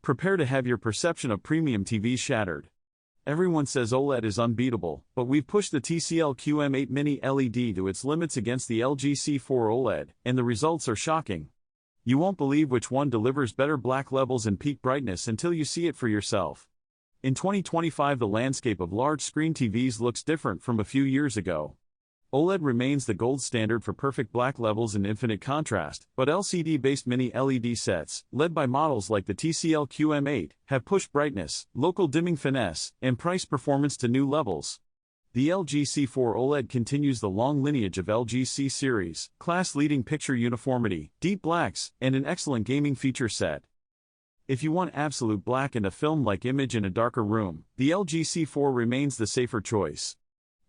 Prepare to have your perception of premium TVs shattered. Everyone says OLED is unbeatable, but we've pushed the TCL QM8 Mini LED to its limits against the LG C4 OLED, and the results are shocking. You won't believe which one delivers better black levels and peak brightness until you see it for yourself. In 2025, the landscape of large-screen TVs looks different from a few years ago. OLED remains the gold standard for perfect black levels and infinite contrast, but LCD-based mini LED sets, led by models like the TCL QM8, have pushed brightness, local dimming finesse, and price performance to new levels. The LG C4 OLED continues the long lineage of LG C series, class-leading picture uniformity, deep blacks, and an excellent gaming feature set. If you want absolute black and a film-like image in a darker room, the LG C4 remains the safer choice.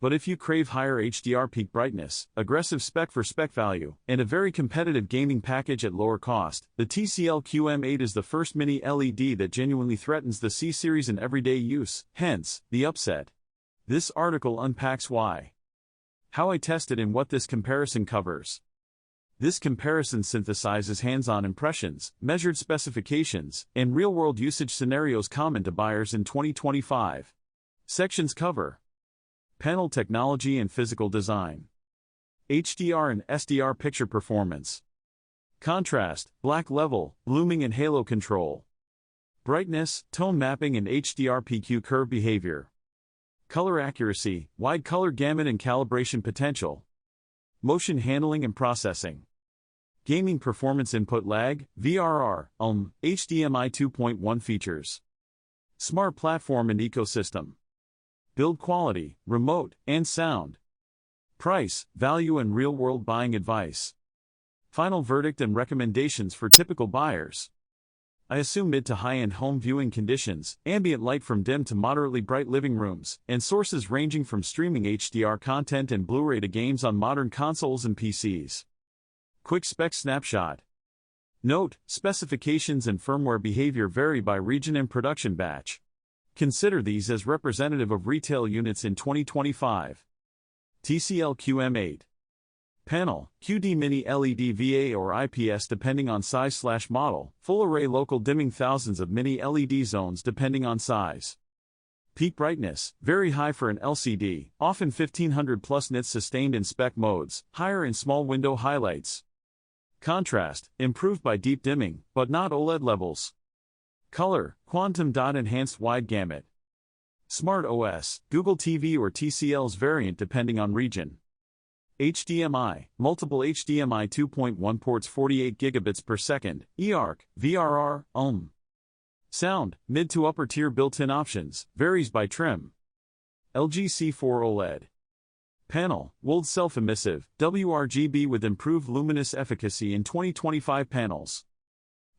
But if you crave higher HDR peak brightness, aggressive spec-for-spec value, and a very competitive gaming package at lower cost, the TCL QM8 is the first mini LED that genuinely threatens the C series in everyday use, hence, the upset. This article unpacks why, how I tested and what this comparison covers. This comparison synthesizes hands-on impressions, measured specifications, and real-world usage scenarios common to buyers in 2025. Sections cover panel technology and physical design, HDR and SDR picture performance, contrast, black level, blooming and halo control, brightness, tone mapping and HDR PQ curve behavior, color accuracy, wide color gamut and calibration potential, motion handling and processing, gaming performance input lag, VRR, HDMI 2.1 features, smart platform and ecosystem, build quality, remote, and sound, price, value and real-world buying advice, final verdict and recommendations for typical buyers. I assume mid to high-end home viewing conditions, ambient light from dim to moderately bright living rooms, and sources ranging from streaming HDR content and Blu-ray to games on modern consoles and PCs. Quick spec snapshot. Note, specifications and firmware behavior vary by region and production batch. Consider these as representative of retail units in 2025. TCL QM8. Panel, QD Mini LED VA or IPS depending on size/model, full array local dimming thousands of mini LED zones depending on size. Peak brightness, very high for an LCD, often 1500 plus nits sustained in spec modes, higher in small window highlights. Contrast, improved by deep dimming, but not OLED levels. Color, quantum dot enhanced wide gamut. Smart OS, Google TV or TCL's variant depending on region. HDMI, multiple HDMI 2.1 ports 48 gigabits per second, eARC, VRR, Sound, mid to upper tier built-in options, varies by trim. LG C4 OLED. Panel, WOLED self-emissive, WRGB with improved luminous efficacy in 2025 panels.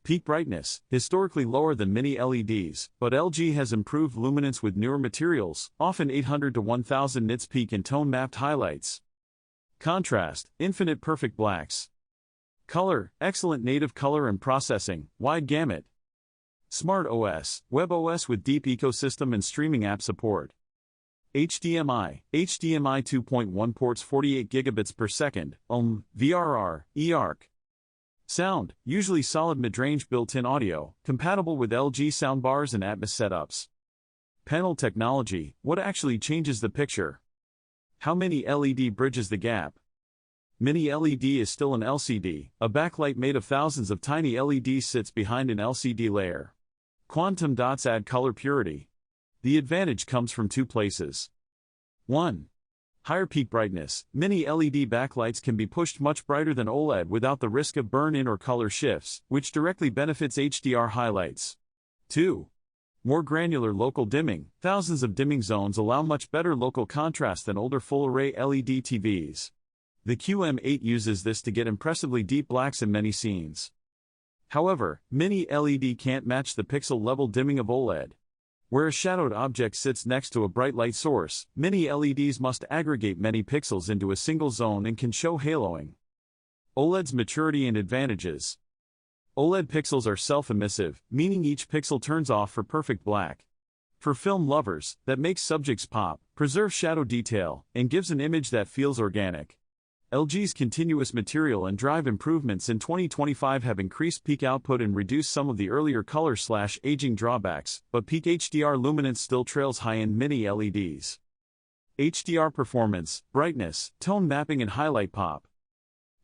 Peak brightness, historically lower than mini LEDs, but LG has improved luminance with newer materials, often 800 to 1000 nits peak and tone-mapped highlights. Contrast, infinite perfect blacks. Color, excellent native color and processing, wide gamut. Smart OS, web OS with deep ecosystem and streaming app support. HDMI, HDMI 2.1 ports 48 gigabits per second, VRR, eARC. Sound, usually solid mid-range built-in audio, compatible with LG soundbars and Atmos setups. Panel technology, what actually changes the picture? How many LED bridges the gap? Mini LED is still an LCD, a backlight made of thousands of tiny LEDs sits behind an LCD layer. Quantum dots add color purity. The advantage comes from two places. 1. Higher peak brightness, mini LED backlights can be pushed much brighter than OLED without the risk of burn-in or color shifts, which directly benefits HDR highlights. 2. More granular local dimming, thousands of dimming zones allow much better local contrast than older full-array LED TVs. The QM8 uses this to get impressively deep blacks in many scenes. However, mini LED can't match the pixel-level dimming of OLED. Where a shadowed object sits next to a bright light source, mini LEDs must aggregate many pixels into a single zone and can show haloing. OLED's maturity and advantages. OLED pixels are self-emissive, meaning each pixel turns off for perfect black. For film lovers, that makes subjects pop, preserves shadow detail, and gives an image that feels organic. LG's continuous material and drive improvements in 2025 have increased peak output and reduced some of the earlier color/aging drawbacks, but peak HDR luminance still trails high-end mini LEDs. HDR performance, brightness, tone mapping and highlight pop.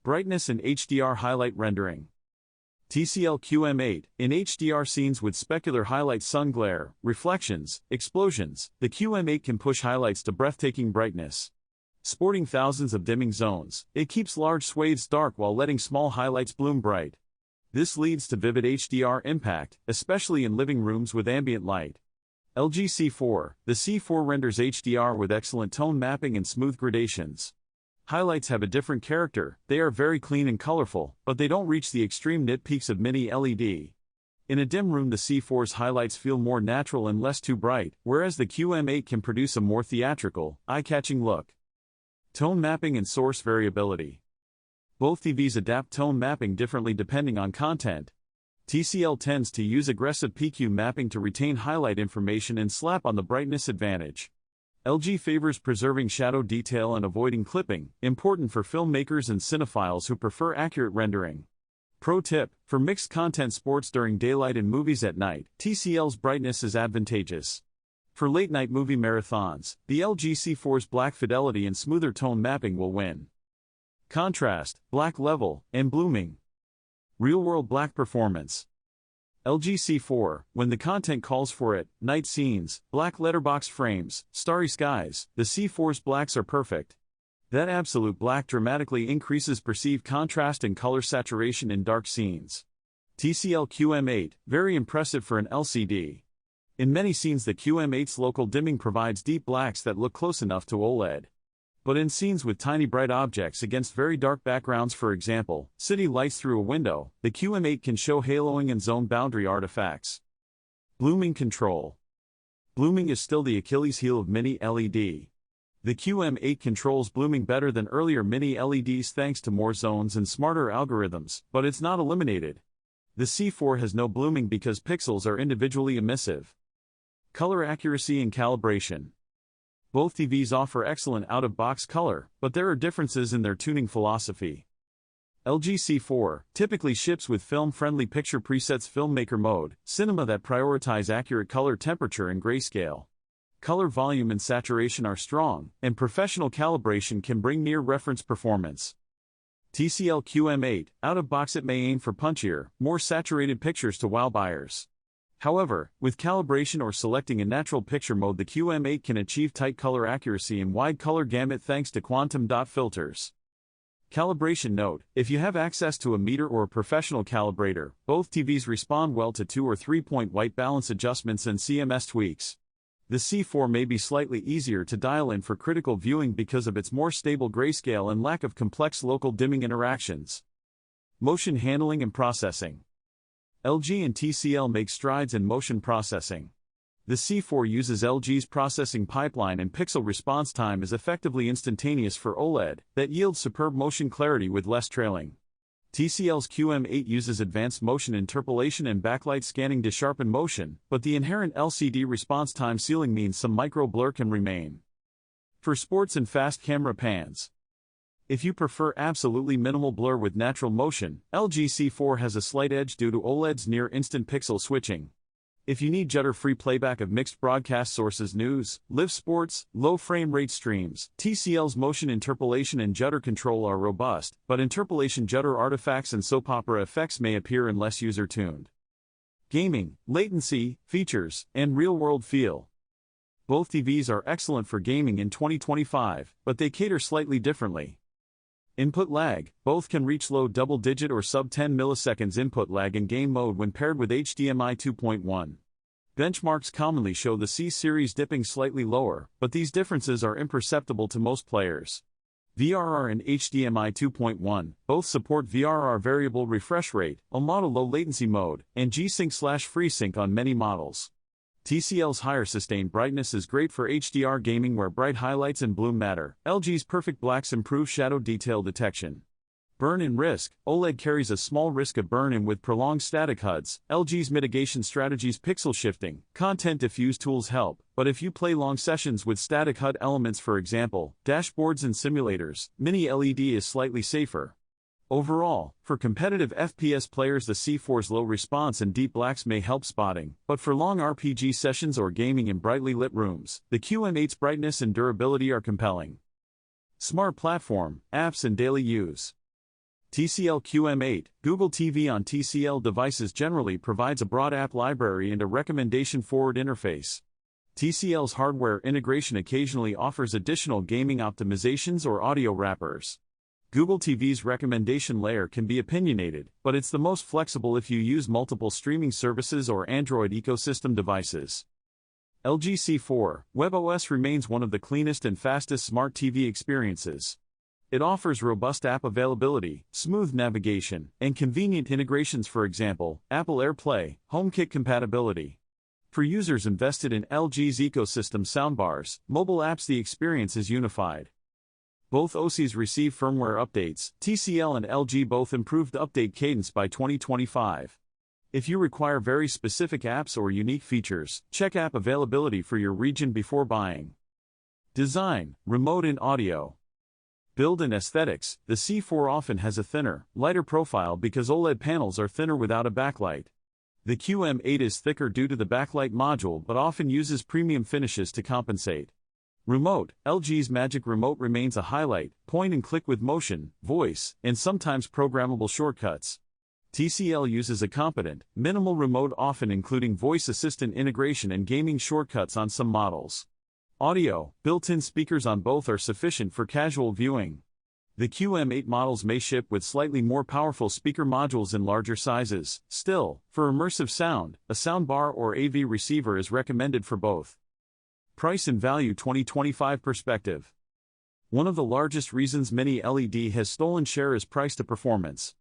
Brightness and HDR highlight rendering. TCL QM8, in HDR scenes with specular highlight sun glare, reflections, explosions, the QM8 can push highlights to breathtaking brightness. Sporting thousands of dimming zones, it keeps large swathes dark while letting small highlights bloom bright. This leads to vivid HDR impact, especially in living rooms with ambient light. LG C4, the C4 renders HDR with excellent tone mapping and smooth gradations. Highlights have a different character, they are very clean and colorful, but they don't reach the extreme nit peaks of mini LED. In a dim room the C4's highlights feel more natural and less too bright, whereas the QM8 can produce a more theatrical, eye-catching look. Tone mapping and source variability. Both TVs adapt tone mapping differently depending on content. TCL tends to use aggressive PQ mapping to retain highlight information and slap on the brightness advantage. LG favors preserving shadow detail and avoiding clipping, important for filmmakers and cinephiles who prefer accurate rendering. Pro tip, for mixed content sports during daylight and movies at night, TCL's brightness is advantageous. For late-night movie marathons, the LG C4's black fidelity and smoother tone mapping will win. Contrast, black level, and blooming. Real-world black performance. LG C4, when the content calls for it, night scenes, black letterbox frames, starry skies, the C4's blacks are perfect. That absolute black dramatically increases perceived contrast and color saturation in dark scenes. TCL QM8, very impressive for an LCD. In many scenes the QM8's local dimming provides deep blacks that look close enough to OLED. But in scenes with tiny bright objects against very dark backgrounds, for example, city lights through a window, the QM8 can show haloing and zone boundary artifacts. Blooming control. Blooming is still the Achilles heel of mini LED. The QM8 controls blooming better than earlier mini LEDs thanks to more zones and smarter algorithms, but it's not eliminated. The C4 has no blooming because pixels are individually emissive. Color accuracy and calibration. Both TVs offer excellent out-of-box color, but there are differences in their tuning philosophy. LG C4 typically ships with film-friendly picture presets filmmaker mode, cinema that prioritize accurate color temperature and grayscale. Color volume and saturation are strong, and professional calibration can bring near-reference performance. TCL QM8, out-of-box it may aim for punchier, more saturated pictures to wow buyers. However, with calibration or selecting a natural picture mode the QM8 can achieve tight color accuracy and wide color gamut thanks to quantum dot filters. Calibration note, if you have access to a meter or a professional calibrator, both TVs respond well to 2 or 3-point white balance adjustments and CMS tweaks. The C4 may be slightly easier to dial in for critical viewing because of its more stable grayscale and lack of complex local dimming interactions. Motion handling and processing. LG and TCL make strides in motion processing. The C4 uses LG's processing pipeline and pixel response time is effectively instantaneous for OLED, that yields superb motion clarity with less trailing. TCL's QM8 uses advanced motion interpolation and backlight scanning to sharpen motion, but the inherent LCD response time ceiling means some micro blur can remain. For sports and fast camera pans. If you prefer absolutely minimal blur with natural motion, LG C4 has a slight edge due to OLED's near-instant pixel switching. If you need judder-free playback of mixed broadcast sources news, live sports, low frame rate streams, TCL's motion interpolation and judder control are robust, but interpolation judder artifacts and soap opera effects may appear unless user-tuned. Gaming, latency, features, and real-world feel. Both TVs are excellent for gaming in 2025, but they cater slightly differently. Input lag, both can reach low double-digit or sub-10 milliseconds input lag in game mode when paired with HDMI 2.1. Benchmarks commonly show the C-series dipping slightly lower, but these differences are imperceptible to most players. VRR and HDMI 2.1 both support VRR variable refresh rate, a model low latency mode, and G-Sync/FreeSync on many models. TCL's higher sustained brightness is great for HDR gaming where bright highlights and bloom matter. LG's perfect blacks improve shadow detail detection. Burn-in risk. OLED carries a small risk of burn-in with prolonged static HUDs. LG's mitigation strategies: pixel shifting, content diffuse tools help, but if you play long sessions with static HUD elements, for example, dashboards and simulators, Mini LED is slightly safer. Overall, for competitive FPS players, the C4's low response and deep blacks may help spotting, but for long RPG sessions or gaming in brightly lit rooms, the QM8's brightness and durability are compelling. Smart platform, apps and daily use. TCL QM8, Google TV on TCL devices generally provides a broad app library and a recommendation-forward interface. TCL's hardware integration occasionally offers additional gaming optimizations or audio wrappers. Google TV's recommendation layer can be opinionated, but it's the most flexible if you use multiple streaming services or Android ecosystem devices. LG C4 WebOS remains one of the cleanest and fastest smart TV experiences. It offers robust app availability, smooth navigation, and convenient integrations, for example, Apple AirPlay, HomeKit compatibility. For users invested in LG's ecosystem soundbars, mobile apps, the experience is unified. Both OSs receive firmware updates. TCL and LG both improved update cadence by 2025. If you require very specific apps or unique features, check app availability for your region before buying. Design, remote and audio. Build and aesthetics. The C4 often has a thinner, lighter profile because OLED panels are thinner without a backlight. The QM8 is thicker due to the backlight module but often uses premium finishes to compensate. Remote. LG's Magic Remote remains a highlight, point and click with motion, voice, and sometimes programmable shortcuts. TCL uses a competent, minimal remote, often including voice assistant integration and gaming shortcuts on some models. Audio. Built-in speakers on both are sufficient for casual viewing. The QM8 models may ship with slightly more powerful speaker modules in larger sizes. Still, for immersive sound, a soundbar or AV receiver is recommended for both. Price and value 2025 perspective. One of the largest reasons Mini LED has stolen share is price to performance.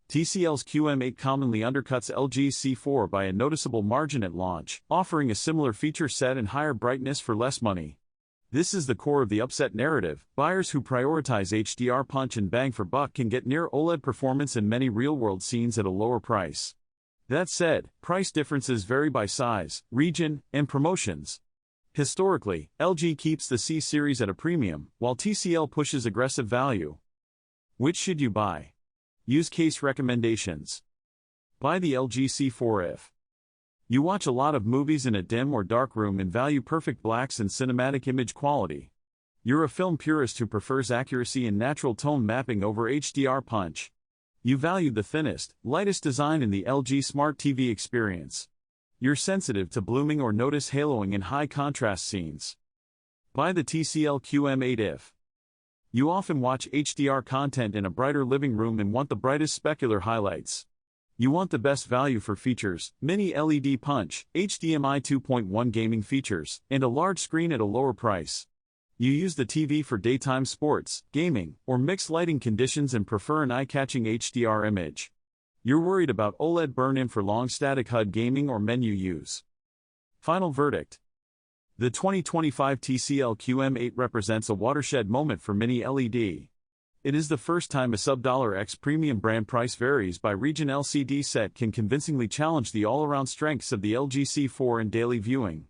TCL's QM8 commonly undercuts LG's C4 by a noticeable margin at launch, offering a similar feature set and higher brightness for less money. This is the core of the upset narrative. Buyers who prioritize HDR punch and bang for buck can get near OLED performance in many real-world scenes at a lower price. That said, price differences vary by size, region, and promotions. Historically, LG keeps the C series at a premium, while TCL pushes aggressive value. Which should you buy? Use case recommendations. Buy the LG C4 if you watch a lot of movies in a dim or dark room and value perfect blacks and cinematic image quality. You're a film purist who prefers accuracy and natural tone mapping over HDR punch. You value the thinnest, lightest design in the LG Smart TV experience. You're sensitive to blooming or notice haloing in high contrast scenes. Buy the TCL QM8 if you often watch HDR content in a brighter living room and want the brightest specular highlights. You want the best value for features, Mini LED punch, HDMI 2.1 gaming features, and a large screen at a lower price. You use the TV for daytime sports, gaming, or mixed lighting conditions and prefer an eye-catching HDR image. You're worried about OLED burn-in for long static HUD gaming or menu use. Final verdict. The 2025 TCL QM8 represents a watershed moment for Mini LED. It is the first time a sub-$X premium brand price varies by region LCD set can convincingly challenge the all-around strengths of the LG C4 in daily viewing.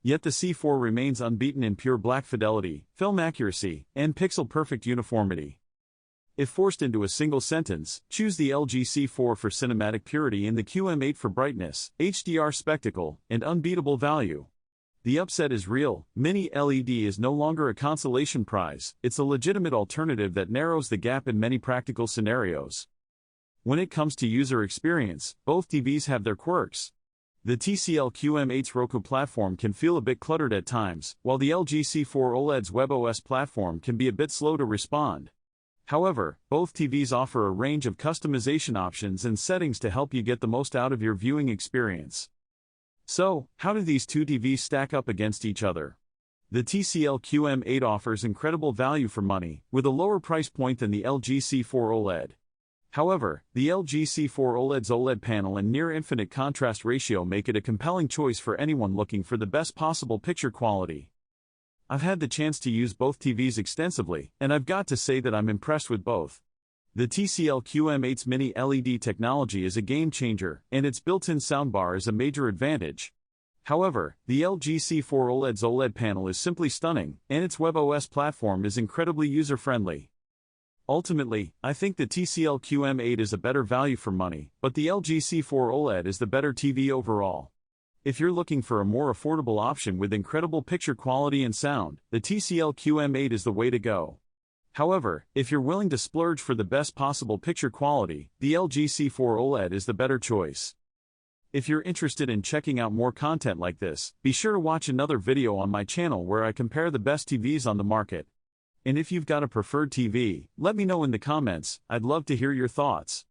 Yet the C4 remains unbeaten in pure black fidelity, film accuracy, and pixel-perfect uniformity. If forced into a single sentence, choose the LG C4 for cinematic purity and the QM8 for brightness, HDR spectacle, and unbeatable value. The upset is real. Mini LED is no longer a consolation prize, it's a legitimate alternative that narrows the gap in many practical scenarios. When it comes to user experience, both TVs have their quirks. The TCL QM8's Roku platform can feel a bit cluttered at times, while the LG C4 OLED's WebOS platform can be a bit slow to respond. However, both TVs offer a range of customization options and settings to help you get the most out of your viewing experience. So, how do these two TVs stack up against each other? The TCL QM8 offers incredible value for money, with a lower price point than the LG C4 OLED. However, the LG C4 OLED's OLED panel and near-infinite contrast ratio make it a compelling choice for anyone looking for the best possible picture quality. I've had the chance to use both TVs extensively, and I've got to say that I'm impressed with both. The TCL QM8's mini LED technology is a game changer, and its built-in soundbar is a major advantage. However, the LG C4 OLED's OLED panel is simply stunning, and its WebOS platform is incredibly user-friendly. Ultimately, I think the TCL QM8 is a better value for money, but the LG C4 OLED is the better TV overall. If you're looking for a more affordable option with incredible picture quality and sound, the TCL QM8 is the way to go. However, if you're willing to splurge for the best possible picture quality, the LG C4 OLED is the better choice. If you're interested in checking out more content like this, be sure to watch another video on my channel where I compare the best TVs on the market. And if you've got a preferred TV, let me know in the comments. I'd love to hear your thoughts.